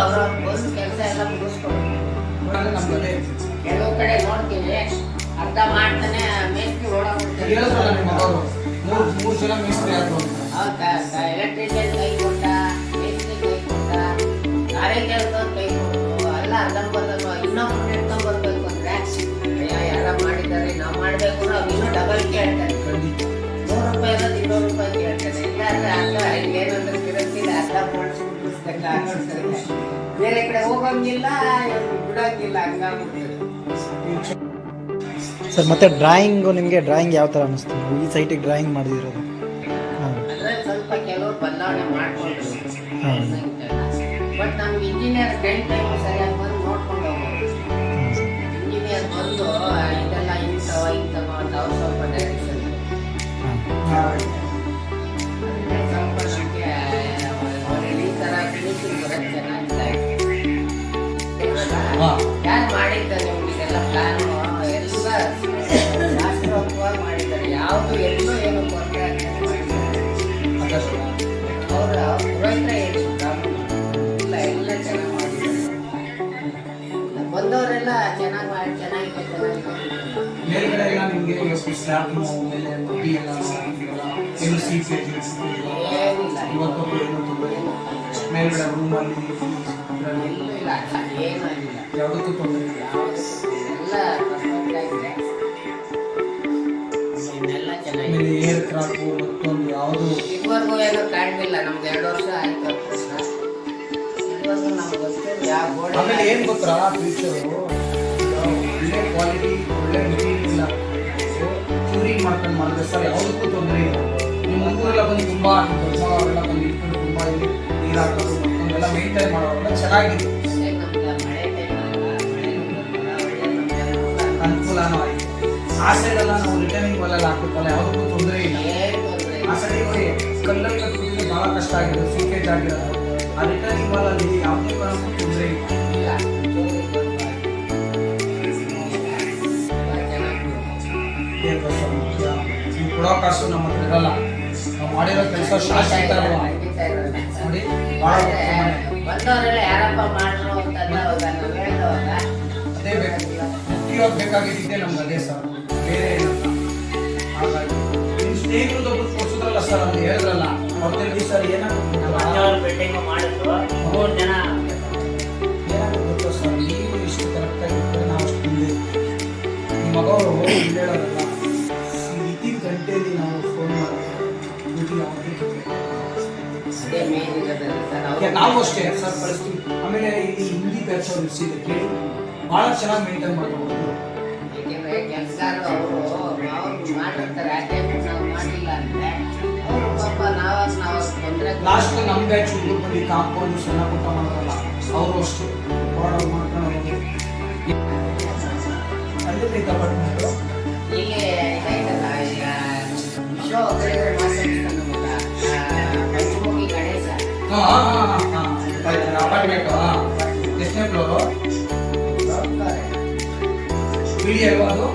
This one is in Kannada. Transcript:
ಅವ್ರ ಬಂದು ಕೆಲಸ ಎಲ್ಲ ಮುಗಿಸ್ಕೊಂಡು ನಮ್ಗೆ ಕೆಲವು ಕಡೆ ನೋಡ್ತೀವಿ ಅರ್ಧ ಮಾಡ್ತಾನೆ ಮೇಸ್ತ್ರಿ ಓಡಾಡ್ಬಿಡ್ತಾರೆ. ಹೇಳಿದ್ರಲ್ಲ ನಿಮ್ಮ ಮಗವರು ಮೂರು ಜನ ಮೇಸ್ತ್ರಿ ಆದ್ರು ಅಂತ. ಹೌದಾ? ಎಲೆಕ್ಟ್ರಿಷಿಯನ್ ಕೈ ಕೊಟ್ಟ, ಮೇಸ್ತ್ರಿ ಕೈ ಕೊಟ್ಟ, ಗಾರೆ ಕೆಲಸದವ್ರು ಕೈ ಕೊಟ್ಟು ಎಲ್ಲ ಅರ್ಧಂಬರ್ಧ ಇನ್ನೊಬ್ರು ಹಿಡ್ಕೊಂಡ್ ಬರ್ಬೇಕು ಅಂದ್ರೆ ಯಾರ ಮಾಡಿದ್ದಾರೆ ನಾವು ಮಾಡ್ಬೇಕು ನಾವು ಇನ್ನೂ ಡಬಲ್ ಕೇಳ್ತಾರೆ. ₹100 ಇರೋದು ₹200 ಕೇಳ್ತಾರೆ. ಇಲ್ಲಾಂದ್ರೆ ಅರ್ಧ ಏನಂದ್ರೆ ತಿರುಗಿಲ್ಲ ಅರ್ಧ ಮಾಡಿಸ್ಬಿಟ್ಟು ಬೇರೆ ಕಡೆ ಹೋಗಂಗಿಲ್ಲ ಬಿಡಂಗಿಲ್ಲ ಹಂಗಾಗ್ಬಿಡ್ತದೆ. ಸರ್ ಮತ್ತೆ ಡ್ರಾಯಿಂಗು ನಿಮಗೆ ಡ್ರಾಯಿಂಗ್ ಯಾವ ಥರ ಅನ್ನಿಸ್ತು? ಈ ಸೈಟಿಗೆ ಡ್ರಾಯಿಂಗ್ ಮಾಡಿದಿರೋದು ಅಂದ್ರೆ ಸ್ವಲ್ಪ ಕೆಲವರು ಬದಲಾವಣೆ ಮಾಡ್ಕೊಂಡ್ರು. ಬಟ್ ನಮ್ಗೆ ಇಂಜಿನಿಯರ್ ಟೈಮ್ ಸರಿಯಾಗಿ ಬಂದು ನೋಡ್ಕೊಂಡು ಹೋಗ್ಬೋದು. ಇಂಜಿನಿಯರ್ ಬಂದು ಇದೆಲ್ಲ ಇಂಥವ ಅಂತ ಅವ್ರು ಸ್ವಲ್ಪ ಡೈರೆಕ್ಷನ್ ಸ್ವಲ್ಪ ನಮಗೆ ಈ ಥರ ಫಿನಿಶಿಂಗ್ ಬರೋದು ಚೆನ್ನಾಗಿಲ್ಲ. ಯಾರು ಮಾಡಿದ್ದಾರೆ ನಿಮಗೆಲ್ಲ ಪ್ಲಾನು ಎಲ್ಲ ಶಾಸ್ತ್ರೋಕ್ತವಾಗಿ ಮಾಡಿದ್ದಾರೆ. ಯಾವುದು ಎಲ್ಲೂ ಏನು ಕೊರತೆ ಅವ್ರ ಪುರೋಹಿತರ ಏನು ಇಲ್ಲ ಎಲ್ಲ ಚೆನ್ನಾಗಿ ಮಾಡಿದ್ದಾರೆ. ಬಂದವರೆಲ್ಲ ಚೆನ್ನಾಗಿದೆ. ಮೇಲ್ಗಡೆ ಎಲ್ಲ ನಿಮಗೆ ಸ್ಲ್ಯಾಬ್ ಮೇಲೆ ಮಟ್ಟಿ ಎಲ್ಲ ಏನು ಸೀಟ್ ಏನಿಲ್ಲ ಇವತ್ತು ಏನು ತೊಂದರೆ ಇಲ್ಲ. ಮೇಲ್ಗಡೆ ರೂಮಲ್ಲಿ ಎಲ್ಲೂ ಇಲ್ಲ ಏನೂ ಇಲ್ಲ. ಯಾವುದಕ್ಕೂ ತೊಂದರೆ ಇಲ್ಲ. ಎಲ್ಲ ಪರ್ಫೆಕ್ಟ್ ಆಗಿದೆ. ಇನ್ನೆಲ್ಲ ಚೆನ್ನಾಗಿದೆ. ಆಮೇಲೆ ಏರ್ ಕ್ರಾಕು ಮತ್ತೊಂದು ಯಾವುದು ಇದುವರೆಗೂ ಏನೂ ಕಾಣಲಿಲ್ಲ. ನಮ್ಗೆ 2 ವರ್ಷ ಆಯ್ತು ಸರ್. ಇದುವರೆಗೂ ನಮ್ಗೆ ಗೊತ್ತಿಲ್ಲ ಯಾವ ಗೋಡೆ. ಆಮೇಲೆ ಏನು ಗೊತ್ತಾ ಫ್ಯೂಚರು ಒಳ್ಳೆ ಕ್ವಾಲಿಟಿ ಒಳ್ಳೆ ಮೆಟೀರಿಯಲ್ ಇಲ್ಲ ಕ್ಯೂರಿಂಗ್ ಮಾಡ್ಕೊಂಡು ಮಾಡಿದ್ರೆ ಸರ್ ಯಾವುದಕ್ಕೂ ತೊಂದರೆ ಇಲ್ಲ. ನಿಮ್ಮ ಊರೆಲ್ಲ ಬಂದು ತುಂಬ ಅವರೆಲ್ಲ ಬಂದು ಇಟ್ಕೊಂಡು ತುಂಬ ಇಲ್ಲಿ ನೀರು ಹಾಕೋದು ಮತ್ತೊಂದೆಲ್ಲ ಮೇಂಟೈನ್ ಮಾಡೋರೆಲ್ಲ ಚೆನ್ನಾಗಿದೆ. ಅನುಕೂಲನೂ ಆಯಿತು. ಆ ಸೈಡೆಲ್ಲ ನಾವು ರಿಟರ್ನಿಂಗ್ ವಾಲೆಲ್ಲ ಹಾಕ್ಬೇಕಲ್ಲ ಯಾವುದಕ್ಕೂ ತೊಂದರೆ ಇಲ್ಲ. ಆ ಸೈಡಿಗೆ ನೋಡಿ ಕಲ್ಲಲ್ಲಿ ಕಟ್ಟೋದಕ್ಕೆ ಭಾಳ ಕಷ್ಟ ಆಗಿದೆ, ಸೀಕೇಜ್ ಆಗಿರೋದು. ಆ ರಿಟರ್ನಿಂಗ್ ವಾಲಲ್ಲಿ ಯಾವುದೇ ಕಾರಣಕ್ಕೂ ತೊಂದರೆ ಇಲ್ಲ. ನೀವು ಕೊಡೋ ಕಾಸು ನಮ್ಮ ಹತ್ರ ಇರಲ್ಲ. ನಾವು ಮಾಡಿರೋ ಕೆಲಸ ಶಾಶ್ವತ ಅಲ್ವಾ ನೋಡಿ. ಭಾಳ ಬಂದವರೆಲ್ಲ ಯಾರಪ್ಪ ಮಾಡ್ರು ಅಂತ ಹೇಳಿದವಾಗ ಅದೇ ಬೇಕು. ಮುಖ್ಯವಾಗಿ ಬೇಕಾಗಿದ್ದೆ ನಮ್ಗೆ ಅದೇ ಸರ್, ಬೇರೆ ಏನಲ್ಲ. ಹಾಗಾಗಿ ನಿಮ್ಮ ಸ್ನೇಹಿತರದ್ದು ಕೊಡ್ಸೋದ್ರಲ್ಲ ಸರ್ ಅಂತ ಹೇಳಿದ್ರಲ್ಲ ಅವ್ರದ್ದು ಸರ್ ಏನಾಗುತ್ತೆ ಬಿಲ್ಡಿಂಗ್ ಮಾಡಿದ್ರು 3 ಜನ ಏನಾಗುತ್ತೆ ಗೊತ್ತಾ ಸರ್, ನೀವು ಇಷ್ಟು ಕರೆಕ್ಟಾಗಿ ಇರ್ತಾರೆ ನಾವು ಅಷ್ಟು ಮುಂದೆ. ನಿಮ್ಮ ಮಗವರು ಹೇಳೋದಲ್ಲ ಇತಿ ಗಂಟೆಯಲ್ಲಿ ನಾವು ಫೋನ್ ಮಾಡಿದ್ರೆ ಅದೇ ಮೇನ್ ಇರೋದಲ್ಲ ಸರ್. ನಾವು ಅಷ್ಟೇ ಸರ್ ಪರಿಸ್ಥಿತಿ. ಆಮೇಲೆ ಇಲ್ಲಿ ಹಿಂದಿ ಬ್ಯಾಚ್ ಅವ್ರು ಇರ್ಸಿದೆ ಕೇಳಿ ಭಾಳ ಚೆನ್ನಾಗಿ ಮೇಂಟೈನ್ ಮಾಡ್ಬೋದು. ಏಕೆಂದ್ರೆ ಕೆಲಸಗಾರರು ಅವ್ರು ಮಾಡಿರ್ತಾರೆ. ಯಾಕೆ ನಾವು ಮಾಡಿಲ್ಲ ಅಂದ್ರೆ ಅವರು ಪಾಪ ನಾವು ತೊಂದರೆ. ಲಾಸ್ಟ್ ನಮ್ಮ ಬ್ಯಾಚ್ ಹುಡುಗರು ಬಂದು ಕಾಂಪೌಂಡ್ ಸಣ್ಣ ಪುಟ್ಟ ಮಾಡೋದಲ್ಲ ಅವರು ಅಷ್ಟೇ ಆರ್ಡರ್ ಮಾಡ್ಕೊಂಡು ಅಲ್ಲೇ ಅಪಾರ್ಟ್ಮೆಂಟು ಇಲ್ಲಿ ಇದೈತಲ್ಲ ಈಗ ವಿಶ್ವ ಪಂಚಮುಖಿ ಗಣೇಶ ಅಪಾರ್ಟ್ಮೆಂಟು ಎಷ್ಟನೇ ಫ್ಲೋರು ಬಿಳಿ ಅಲ್ವಾ ಅದು?